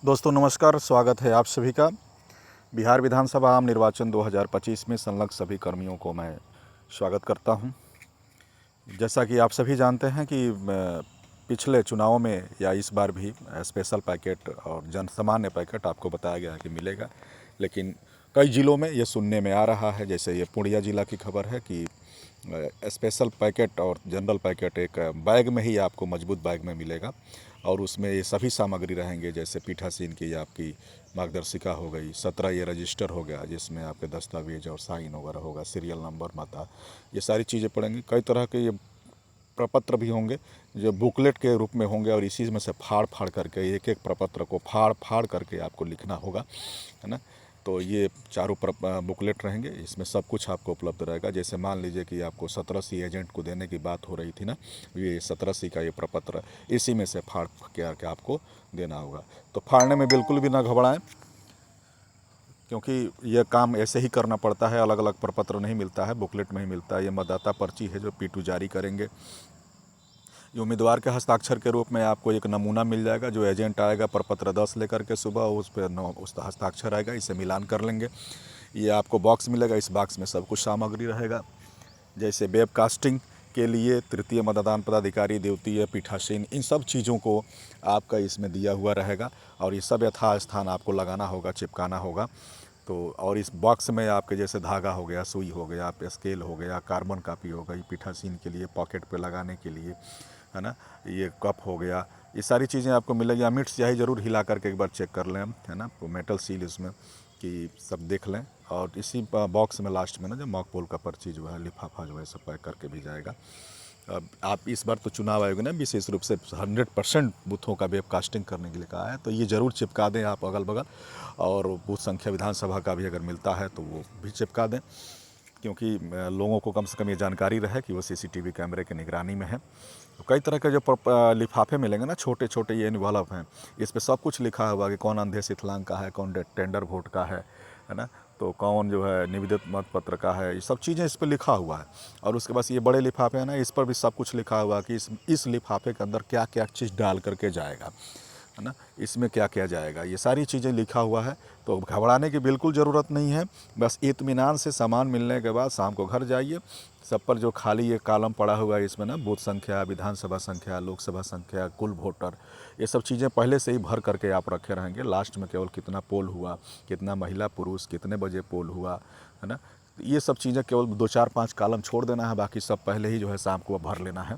दोस्तों नमस्कार, स्वागत है आप सभी का। बिहार विधानसभा आम निर्वाचन 2025 में संलग्न सभी कर्मियों को मैं स्वागत करता हूं। जैसा कि आप सभी जानते हैं कि पिछले चुनावों में या इस बार भी स्पेशल पैकेट और जन सामान्य पैकेट आपको बताया गया है कि मिलेगा, लेकिन कई ज़िलों में ये सुनने में आ रहा है। जैसे ये पूर्णिया ज़िला की खबर है कि स्पेशल पैकेट और जनरल पैकेट एक बैग में ही आपको मजबूत बैग में मिलेगा और उसमें ये सभी सामग्री रहेंगे, जैसे पीठासीन की आपकी मार्गदर्शिका हो गई, 17 ये रजिस्टर हो गया जिसमें आपके दस्तावेज और साइन वगैरह होगा, सीरियल नंबर, माता, ये सारी चीज़ें पड़ेंगी। कई तरह के ये प्रपत्र भी होंगे जो बुकलेट के रूप में होंगे और इसी में से फाड़ फाड़ करके एक एक प्रपत्र को फाड़ फाड़ करके आपको लिखना होगा, है ना। तो ये चारों बुकलेट रहेंगे, इसमें सब कुछ आपको उपलब्ध रहेगा। जैसे मान लीजिए कि आपको 17C एजेंट को देने की बात हो रही थी ना, ये 17C का ये प्रपत्र इसी में से फाड़ के आपको देना होगा। तो फाड़ने में बिल्कुल भी ना घबराएं, क्योंकि यह काम ऐसे ही करना पड़ता है। अलग अलग प्रपत्र नहीं मिलता है, बुकलेट में ही मिलता है। ये मतदाता पर्ची है जो P2 जारी करेंगे। ये उम्मीदवार के हस्ताक्षर के रूप में आपको एक नमूना मिल जाएगा। जो एजेंट आएगा प्रपत्र 10 लेकर के सुबह, उस पर उस हस्ताक्षर आएगा, इसे मिलान कर लेंगे। ये आपको बॉक्स मिलेगा, इस बॉक्स में सब कुछ सामग्री रहेगा। जैसे वेबकास्टिंग के लिए तृतीय मतदान पदाधिकारी, द्वितीय पीठासीन, इन सब चीज़ों को आपका इसमें दिया हुआ रहेगा और ये सब यथास्थान आपको लगाना होगा, चिपकाना होगा। तो और इस बॉक्स में आपके जैसे धागा हो गया, सुई हो गया, स्केल हो गया, कार्बन कापी हो गई पीठासीन के लिए पॉकेट पे लगाने के लिए, है ना, ये कप हो गया, ये सारी चीज़ें आपको मिलेगी। अमिट स्याही ज़रूर हिला करके एक बार चेक कर लें, है ना, तो मेटल सील इसमें कि सब देख लें। और इसी बॉक्स में लास्ट में ना जो मॉक पोल का पर्ची जो है, लिफाफा जो है, सब पैक करके भी जाएगा। अब आप इस बार तो चुनाव आयोग ने विशेष रूप से 100% बूथों का वेबकास्टिंग करने के लिए कहा है, तो ये ज़रूर चिपका दें आप अगल बगल। और बूथ संख्या विधानसभा का भी अगर मिलता है तो वो भी चिपका दें, क्योंकि लोगों को कम से कम ये जानकारी रहे कि वो CCTV कैमरे की निगरानी में है। तो कई तरह के जो लिफाफे मिलेंगे ना, छोटे छोटे, ये इन्वॉल्व हैं, इस पर सब कुछ लिखा हुआ कि कौन अंधे शीतलांग का है, कौन टेंडर वोट का है ना, तो कौन जो है निवेदित मत पत्र का है, ये सब चीज़ें इस पर लिखा हुआ है। और उसके बाद ये बड़े लिफाफे हैं ना, इस पर भी सब कुछ लिखा हुआ है कि इस लिफाफे के अंदर क्या क्या चीज़ डाल करके जाएगा, है ना, इसमें क्या क्या जाएगा, ये सारी चीज़ें लिखा हुआ है। तो घबराने की बिल्कुल ज़रूरत नहीं है। बस इत्मीनान से सामान मिलने के बाद शाम को घर जाइए। सब पर जो खाली ये कॉलम पड़ा हुआ है इसमें ना, बूथ संख्या, विधानसभा संख्या, लोकसभा संख्या, कुल वोटर, ये सब चीज़ें पहले से ही भर करके आप रखे रहेंगे। लास्ट में केवल कितना पोल हुआ, कितना महिला पुरुष, कितने बजे पोल हुआ, है ना, ये सब चीज़ें केवल 2 4 5 कॉलम छोड़ देना है, बाकी सब पहले ही जो है शाम को भर लेना है।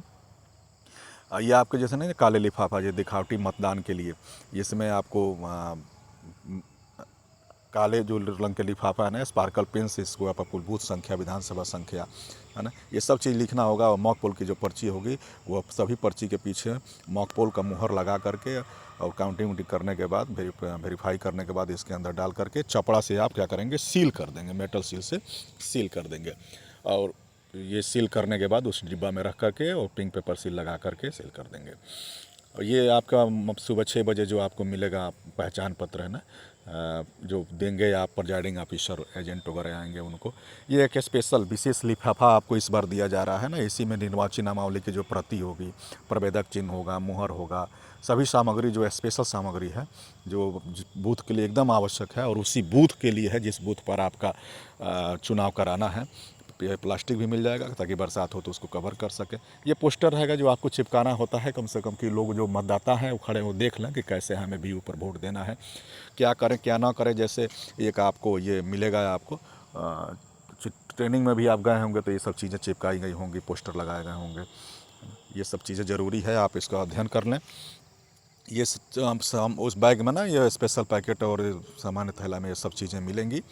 ये आपके जैसे नहीं काले लिफाफा जो दिखावटी मतदान के लिए, इसमें आपको काले जो रंग के लिफाफा है ना, स्पार्कल पेन से इसको आप बूथ संख्या, विधानसभा संख्या, है ना, ये सब चीज़ लिखना होगा। और मॉक पोल की जो पर्ची होगी वो सभी पर्ची के पीछे मॉक पोल का मुहर लगा करके और काउंटिंग करने के बाद, वेरीफाई करने के बाद इसके अंदर डाल करके चपड़ा से आप क्या करेंगे, सील कर देंगे, मेटल सील से सील कर देंगे। और ये सील करने के बाद उस डिब्बा में रख करके और पिंक पेपर सील लगा करके सील कर देंगे। और ये आपका सुबह 6 बजे जो आपको मिलेगा पहचान पत्र, है ना, जो देंगे आप प्रिजाइडिंग ऑफिसर, एजेंट वगैरह आएंगे उनको, ये एक स्पेशल विशेष लिफाफा आपको इस बार दिया जा रहा है ना। इसी में निर्वाची नामावली की जो प्रति होगी, प्रवेदक चिन्ह होगा, मुहर होगा, सभी सामग्री जो स्पेशल सामग्री है जो बूथ के लिए एकदम आवश्यक है और उसी बूथ के लिए है जिस बूथ पर आपका चुनाव कराना है। प्लास्टिक भी मिल जाएगा ताकि बरसात हो तो उसको कवर कर सके। ये पोस्टर रहेगा जो आपको चिपकाना होता है, कम से कम कि लोग जो मतदाता हैं वो खड़े हो देख लें कि कैसे हमें भी ऊपर वोट देना है, क्या करें क्या ना करें। जैसे एक आपको ये मिलेगा, आपको ट्रेनिंग में भी आप गए होंगे तो ये सब चीज़ें चिपकाई गई होंगी, पोस्टर लगाए गए होंगे। ये सब चीज़ें ज़रूरी है, आप इसका अध्ययन कर लें। ये हम उस बैग में ना, ये स्पेशल पैकेट और सामान्य थैला में ये सब चीज़ें मिलेंगी।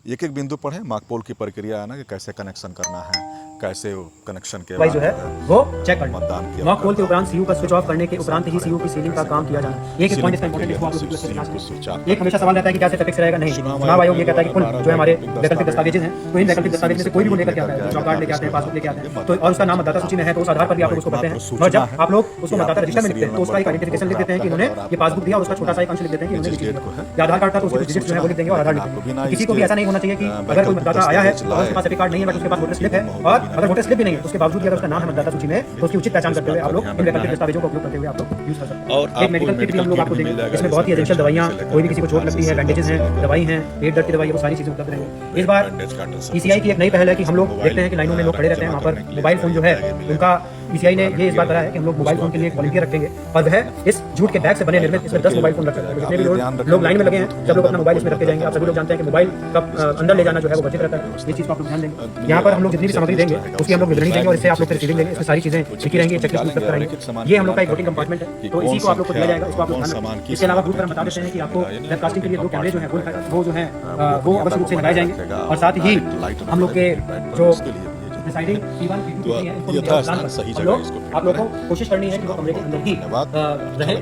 एक एक बिंदु पढ़ें, मॉक पोल की प्रक्रिया है ना, कि कैसे कनेक्शन करना है, कैसे कनेक्शन के बाद जो है वो चेक कर मतदान किया। मॉक पोल के उपरांत सीयू का स्विच ऑफ करने के उपरांत ही सीयू की सीलिंग का काम किया जाना। एक पॉइंट इसका इंपॉर्टेंट है, एक हमेशा सवाल रहता है कि क्या से फिक्स रहेगा, नहीं। चुनाव आयोग ये कहता है कि कुल जो है हमारे वैकल्पिक दस्तावेज हैं, तो इन वैकल्पिक दस्तावेज में से कोई भी वो लेकर के आता है, जॉब कार्ड लेके आते हैं, पासबुक लेके आते हैं, तो और उसका नाम मतदाता सूची में है तो उस आधार पर भी आप लोग उसको भरते हैं। और जब आप लोग उसको मतदाता रजिस्टर में लिखते हैं तो उसका एक आइडेंटिफिकेशन लिख देते हैं कि इन्होंने ये पासबुक दिया और उसका छोटा सा एक अंश लिख देते हैं कि इन्होंने या आधार कार्ड था तो उसके डिजिट जो है वो लिख देंगे और आधार लिख देंगे। किसी को भी ऐसा नहीं होना चाहिए कि अगर कोई मतदाता आया है और उसके पास एपी कार्ड नहीं है बट उसके पास वोटर स्लिप है और अगर वोटर स्लिप भी नहीं है उसके बावजूद भी अगर उसका नाम है मतदाता सूची में तो उसकी उचित पहचान करते हुए आप लोग इन वैकल्पिक दस्तावेजों का उपयोग करते हुए आप लोग यूज कर सकते हैं। एक मेडिकल किट भी हम लोग आपको देंगे, इसमें बहुत ही एसेंशियल दवाइयाँ, कोई भी किसी को चोट लगती है, बैंडेजेस हैं, दवाई हैं, पेट दर्द की दवाई है, वो सारी चीजें उपलब्ध रहेंगी। इस बार ईसीआई की एक नई पहल है कि हम लोग देखते हैं कि लाइनों में लोग खड़े रहते हैं, वहाँ पर मोबाइल फोन जो है उनका ईसीआई ने ये इस बार करा है कि हम लोग मोबाइल फोन के लिए एक वॉलंटियर रखेंगे और वह इस जूट के बैग से बने निर्मित इसमें 10 मोबाइल फोन रख सकते हैं। जितने भी लोग लाइन में लगे हैं जब लोग अपना मोबाइल इसमें रख के जाएंगे, आप सभी लोग जानते हैं कि मोबाइल का अंदर ले जाना जो है वो वर्जित रहता है, इस चीज़ को आप लोग ध्यान देंगे। यहाँ पर हम लोग जितनी भी सामग्री देंगे उसकी हम लोग विवरणी देंगे और इससे आप लोग रिसीविंग लेंगे, इसमें सारी चीजें लिखी रहेंगी, चेकलिस्ट उपलब्ध कराएंगे। ये हम लोग का एक वोटिंग कंपार्टमेंट है, तो इसी को आप लोग को दिया जाएगा, इसको आप लोग ध्यान रखें। इसके अलावा ग्रुप पर हम बता देते हैं कि आपको वेबकास्टिंग के लिए 2 कैमरे जो है वो जो है वो अवश्य रूप से लगाए जाएंगे और साथ ही हम लोग के जो डिसाइडिंग P1 P2 P3 है इनको यथास्थान सही जगह इसको आप लोगों को कोशिश करनी है कि वो कमरे के अंदर ही रहे।